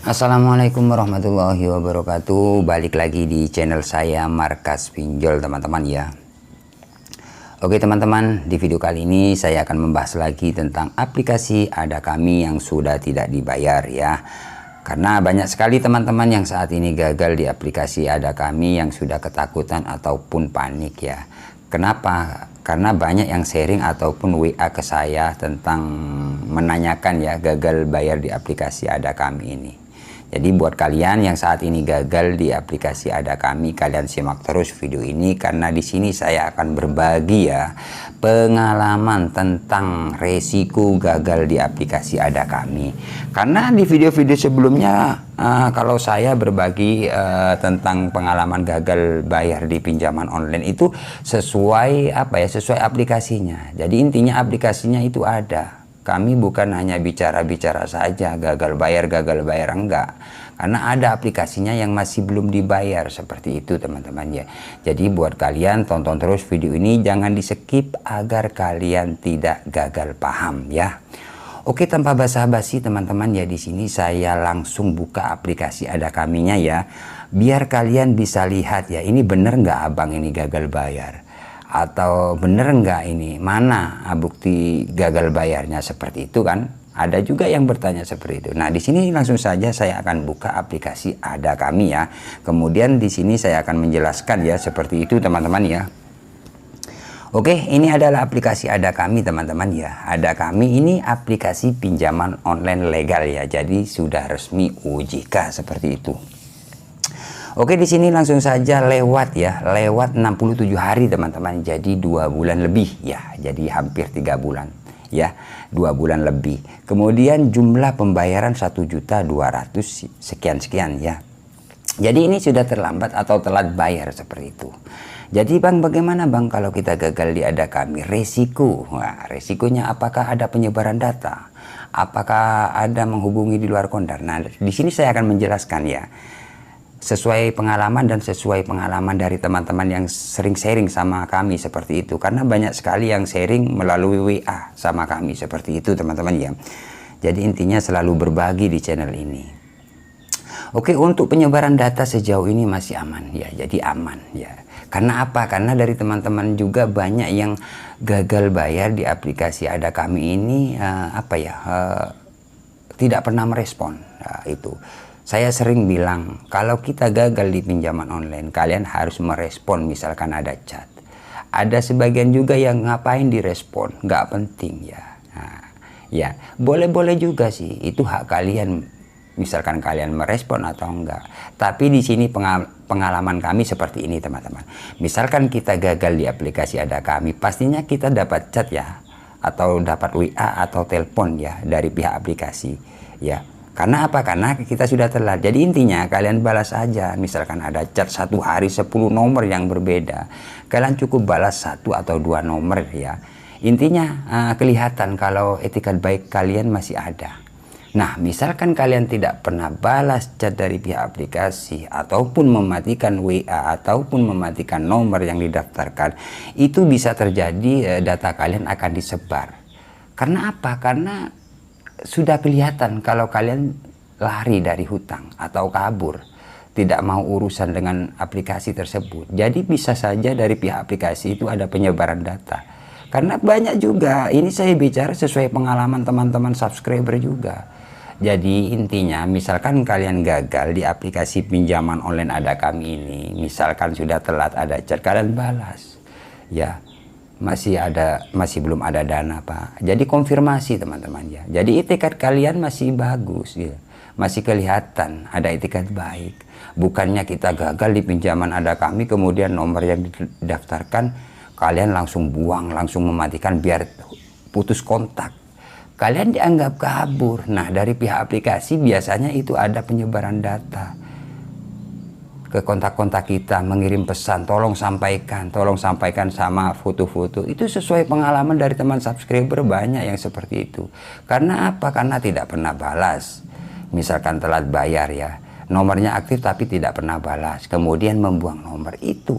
Assalamualaikum warahmatullahi wabarakatuh. Balik lagi di channel saya Markas Pinjol teman-teman ya. Oke teman-teman, di video kali ini saya akan membahas lagi tentang aplikasi Ada Kami yang sudah tidak dibayar ya. Karena banyak sekali teman-teman yang saat ini gagal di aplikasi Ada Kami yang sudah ketakutan ataupun panik ya. Kenapa? Karena banyak yang sharing ataupun WA ke saya tentang menanyakan ya gagal bayar di aplikasi Ada Kami ini. Jadi buat kalian yang saat ini gagal di aplikasi Ada Kami, kalian simak terus video ini karena di sini saya akan berbagi ya pengalaman tentang resiko gagal di aplikasi Ada Kami. Karena di video-video sebelumnya kalau saya berbagi tentang pengalaman gagal bayar di pinjaman online itu sesuai sesuai aplikasinya. Jadi intinya aplikasinya itu ada. Kami bukan hanya bicara-bicara saja gagal bayar enggak, karena ada aplikasinya yang masih belum dibayar seperti itu teman-teman ya. Jadi buat kalian tonton terus video ini, jangan di skip agar kalian tidak gagal paham ya. Oke, tanpa basa-basi teman-teman ya, di sini saya langsung buka aplikasi Ada Kaminya ya, biar kalian bisa lihat ya ini bener nggak abang ini gagal bayar. Atau bener nggak ini, mana bukti gagal bayarnya, seperti itu kan. Ada juga yang bertanya seperti itu. Nah di sini langsung saja saya akan buka aplikasi Ada Kami ya. Kemudian di sini saya akan menjelaskan ya seperti itu teman-teman ya. Oke, ini adalah aplikasi Ada Kami teman-teman ya. Ada Kami ini aplikasi pinjaman online legal ya. Jadi sudah resmi OJK seperti itu. Oke, di sini langsung saja lewat 67 hari teman-teman, jadi 2 bulan lebih ya, jadi hampir 3 bulan ya, 2 bulan lebih. Kemudian jumlah pembayaran 1.200.000 sekian ya. Jadi ini sudah terlambat atau telat bayar seperti itu. Jadi bang, bagaimana bang kalau kita gagal di Ada Kami? Resiko, nah, resikonya apakah ada penyebaran data? Apakah ada menghubungi di luar kondar? Nah di sini saya akan menjelaskan ya. Sesuai pengalaman dan sesuai pengalaman dari teman-teman yang sering sharing sama kami seperti itu. Karena banyak sekali yang sharing melalui WA sama kami seperti itu teman-teman ya. Jadi intinya selalu berbagi di channel ini. Oke, untuk penyebaran data sejauh ini masih aman ya. Jadi aman ya. Karena apa? Karena dari teman-teman juga banyak yang gagal bayar di aplikasi Ada Kami ini tidak pernah merespon itu. Saya sering bilang, kalau kita gagal di pinjaman online, kalian harus merespon misalkan ada chat. Ada sebagian juga yang ngapain direspon, nggak penting ya. Nah, ya, boleh-boleh juga sih, itu hak kalian. Misalkan kalian merespon atau enggak. Tapi di sini pengalaman kami seperti ini teman-teman. Misalkan kita gagal di aplikasi Ada Kami, pastinya kita dapat chat ya, atau dapat WA atau telepon ya dari pihak aplikasi ya. Karena apa? Karena kita sudah telat. Jadi intinya kalian balas aja. Misalkan ada chat 1 hari 10 nomor yang berbeda, kalian cukup balas 1 atau 2 nomor ya. Intinya kelihatan kalau etikat baik kalian masih ada. Nah misalkan kalian tidak pernah balas chat dari pihak aplikasi, ataupun mematikan WA, ataupun mematikan nomor yang didaftarkan, itu bisa terjadi data kalian akan disebar. Karena apa? Karena sudah kelihatan kalau kalian lari dari hutang atau kabur, tidak mau urusan dengan aplikasi tersebut. Jadi bisa saja dari pihak aplikasi itu ada penyebaran data. Karena banyak juga, ini saya bicara sesuai pengalaman teman-teman subscriber juga. Jadi intinya misalkan kalian gagal di aplikasi pinjaman online Ada Kami ini, misalkan sudah telat ada chat, kalian balas ya. Masih belum ada dana Pak. Jadi konfirmasi teman-teman ya. Jadi etikat kalian masih bagus ya. Masih kelihatan ada etikat baik. Bukannya kita gagal di pinjaman Ada Kami, kemudian nomor yang didaftarkan kalian langsung buang, langsung mematikan biar putus kontak. Kalian dianggap kabur. Nah dari pihak aplikasi biasanya itu ada penyebaran data ke kontak-kontak kita, mengirim pesan, tolong sampaikan sama foto-foto. Itu sesuai pengalaman dari teman subscriber, banyak yang seperti itu. Karena apa? Karena tidak pernah balas. Misalkan telat bayar ya, nomornya aktif tapi tidak pernah balas, kemudian membuang nomor itu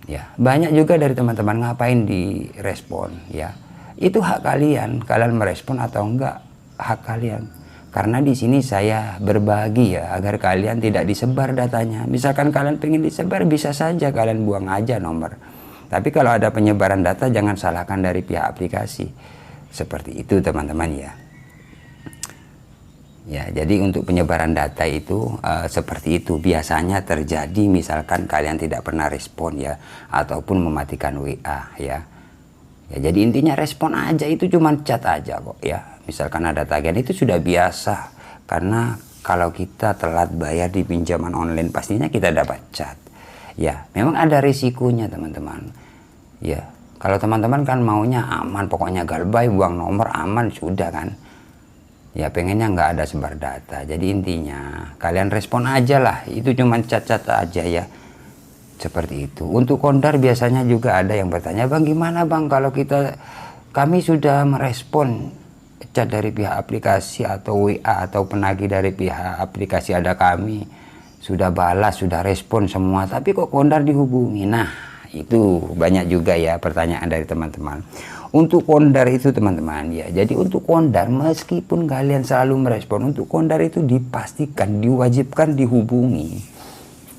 ya. Banyak juga dari teman-teman ngapain direspon ya. Itu hak kalian merespon atau enggak, hak kalian. Karena di sini saya berbagi ya, agar kalian tidak disebar datanya. Misalkan kalian pengen disebar, bisa saja kalian buang aja nomor. Tapi kalau ada penyebaran data, jangan salahkan dari pihak aplikasi. Seperti itu teman-teman ya. Ya, jadi untuk penyebaran data itu seperti itu biasanya terjadi misalkan kalian tidak pernah respon ya, ataupun mematikan WA ya. Ya, jadi intinya respon aja, itu cuma chat aja kok ya. Misalkan ada tagihan itu sudah biasa, karena kalau kita telat bayar di pinjaman online pastinya kita dapat chat. Ya, memang ada risikonya teman-teman. Ya, kalau teman-teman kan maunya aman, pokoknya galbay buang nomor aman sudah kan. Ya pengennya nggak ada sebar data. Jadi intinya kalian respon aja lah, itu cuma chat-chat aja ya. Seperti itu. Untuk kondar biasanya juga ada yang bertanya, bang gimana bang kalau kami sudah merespon chat dari pihak aplikasi atau WA atau penagih dari pihak aplikasi ada kami, sudah balas, sudah respon semua, tapi kok kondar dihubungi. Nah itu banyak juga ya pertanyaan dari teman-teman. Untuk kondar itu teman-teman ya, jadi untuk kondar meskipun kalian selalu merespon, untuk kondar itu dipastikan, diwajibkan dihubungi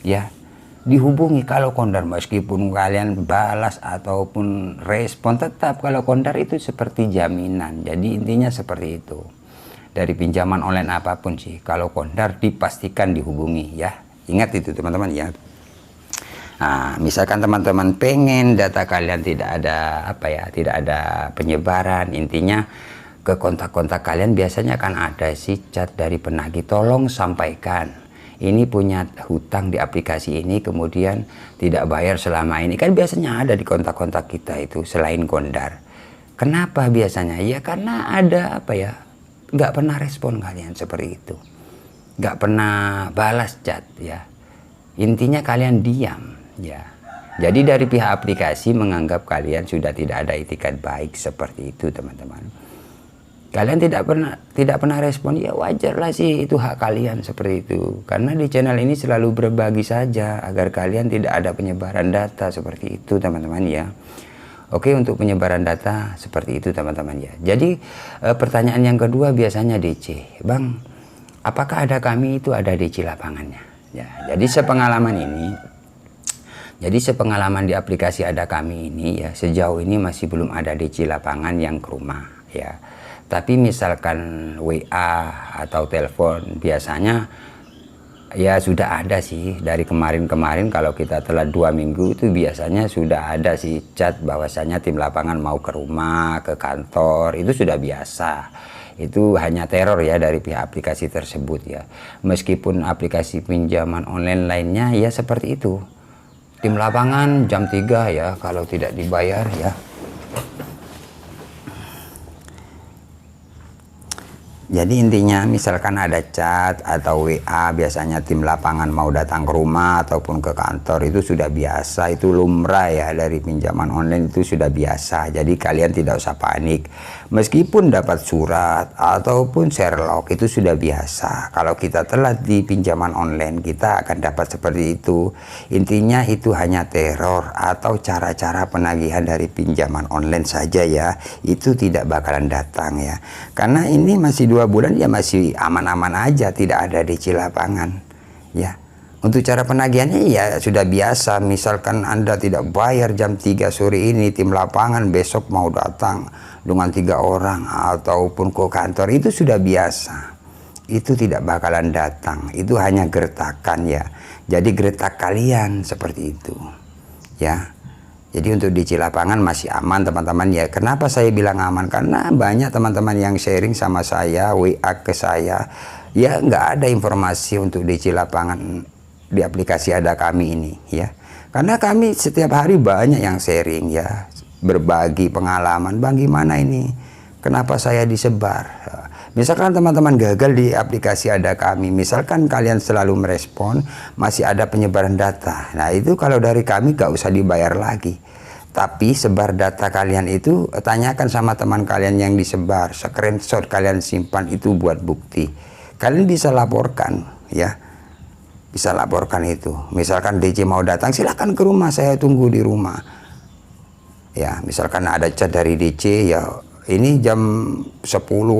ya, dihubungi kalau kondar. Meskipun kalian balas ataupun respon, tetap kalau kondar itu seperti jaminan. Jadi intinya seperti itu, dari pinjaman online apapun sih, kalau kondar dipastikan dihubungi ya, ingat itu teman-teman ya. Nah, misalkan teman-teman pengen data kalian tidak ada tidak ada penyebaran, intinya ke kontak-kontak kalian biasanya kan ada si chat dari penagih, tolong sampaikan ini punya hutang di aplikasi ini, kemudian tidak bayar selama ini, kan biasanya ada di kontak-kontak kita itu selain kondar. Kenapa biasanya? Ya karena ada nggak pernah respon kalian seperti itu, nggak pernah balas chat ya, intinya kalian diam ya. Jadi dari pihak aplikasi menganggap kalian sudah tidak ada itikat baik, seperti itu teman-teman. Kalian tidak pernah respon, ya wajar lah sih, itu hak kalian seperti itu. Karena di channel ini selalu berbagi saja agar kalian tidak ada penyebaran data, seperti itu teman-teman ya. Oke, untuk penyebaran data seperti itu teman-teman ya. Jadi pertanyaan yang kedua biasanya DC, bang apakah ada kami itu ada DC lapangannya ya. Jadi sepengalaman di aplikasi ada kami ini ya, sejauh ini masih belum ada DC lapangan yang ke rumah ya. Tapi misalkan WA atau telepon biasanya ya sudah ada sih. Dari kemarin-kemarin kalau kita telat 2 minggu itu biasanya sudah ada sih chat bahwasanya tim lapangan mau ke rumah, ke kantor, itu sudah biasa. Itu hanya teror ya dari pihak aplikasi tersebut ya. Meskipun aplikasi pinjaman online lainnya ya seperti itu, tim lapangan jam 3 ya kalau tidak dibayar ya. Jadi intinya misalkan ada chat atau WA, biasanya tim lapangan mau datang ke rumah ataupun ke kantor, itu sudah biasa, itu lumrah ya dari pinjaman online, itu sudah biasa. Jadi kalian tidak usah panik. Meskipun dapat surat ataupun share log, itu sudah biasa. Kalau kita telat di pinjaman online, kita akan dapat seperti itu. Intinya itu hanya teror atau cara-cara penagihan dari pinjaman online saja ya. Itu tidak bakalan datang ya. Karena ini masih 2 bulan ya, masih aman-aman aja, tidak ada DC lapangan ya. Untuk cara penagihannya ya sudah biasa. Misalkan Anda tidak bayar jam 3 sore ini, tim lapangan besok mau datang dengan 3 orang ataupun ke kantor, itu sudah biasa. Itu tidak bakalan datang, itu hanya gertakan ya. Jadi gertak kalian seperti itu ya. Jadi untuk DC lapangan masih aman teman-teman ya. Kenapa saya bilang aman? Karena banyak teman-teman yang sharing sama saya, WA ke saya, ya nggak ada informasi untuk DC lapangan di aplikasi ada kami ini ya. Karena kami setiap hari banyak yang sharing ya, berbagi pengalaman, bang gimana ini, kenapa saya disebar. Misalkan teman-teman gagal di aplikasi ada kami, misalkan kalian selalu merespon, masih ada penyebaran data. Nah itu kalau dari kami gak usah dibayar lagi. Tapi sebar data kalian itu, tanyakan sama teman kalian yang disebar, screenshot kalian simpan, itu buat bukti. Kalian bisa laporkan ya, bisa laporkan itu. Misalkan DC mau datang, silahkan ke rumah, saya tunggu di rumah. Ya, misalkan ada chat dari DC ya, ini jam 10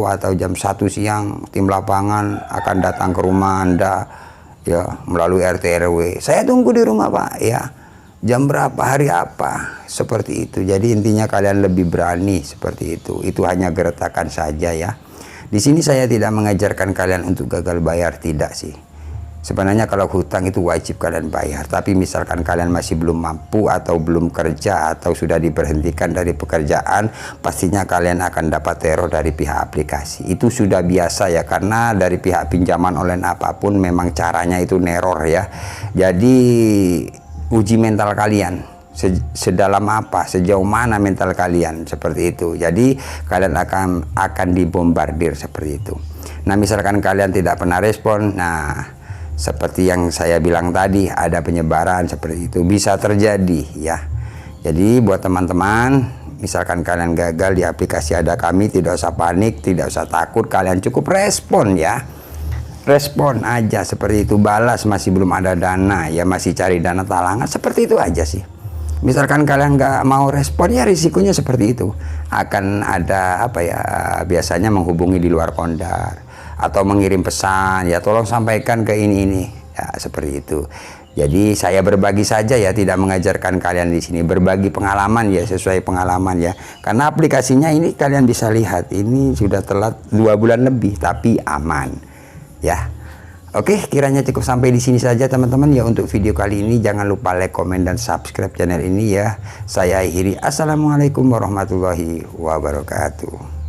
atau jam 1 siang tim lapangan akan datang ke rumah Anda ya melalui RT RW. Saya tunggu di rumah Pak ya. Jam berapa, hari apa, seperti itu. Jadi intinya kalian lebih berani seperti itu. Itu hanya gertakan saja ya. Di sini saya tidak mengajarkan kalian untuk gagal bayar, tidak sih. Sebenarnya kalau hutang itu wajib kalian bayar. Tapi misalkan kalian masih belum mampu atau belum kerja atau sudah diberhentikan dari pekerjaan, pastinya kalian akan dapat teror dari pihak aplikasi. Itu sudah biasa ya, karena dari pihak pinjaman online apapun memang caranya itu neror ya. Jadi uji mental kalian sedalam apa, sejauh mana mental kalian, seperti itu. Jadi kalian akan dibombardir seperti itu. Nah misalkan kalian tidak pernah respon, nah seperti yang saya bilang tadi, ada penyebaran seperti itu, bisa terjadi ya. Jadi buat teman-teman, misalkan kalian gagal di aplikasi Ada Kami, tidak usah panik, tidak usah takut, kalian cukup respon ya. Respon aja seperti itu, balas masih belum ada dana ya, masih cari dana talangan, seperti itu aja sih. Misalkan kalian nggak mau respon ya risikonya seperti itu, akan ada apa ya, biasanya menghubungi di luar kondar atau mengirim pesan ya, tolong sampaikan ke ini ya, seperti itu. Jadi saya berbagi saja ya, tidak mengajarkan kalian di sini, berbagi pengalaman ya, sesuai pengalaman ya. Karena aplikasinya ini kalian bisa lihat, ini sudah telat 2 bulan lebih tapi aman. Ya, oke, kiranya cukup sampai di sini saja teman-teman ya untuk video kali ini. Jangan lupa like, komen, dan subscribe channel ini ya. Saya akhiri. Assalamualaikum warahmatullahi wabarakatuh.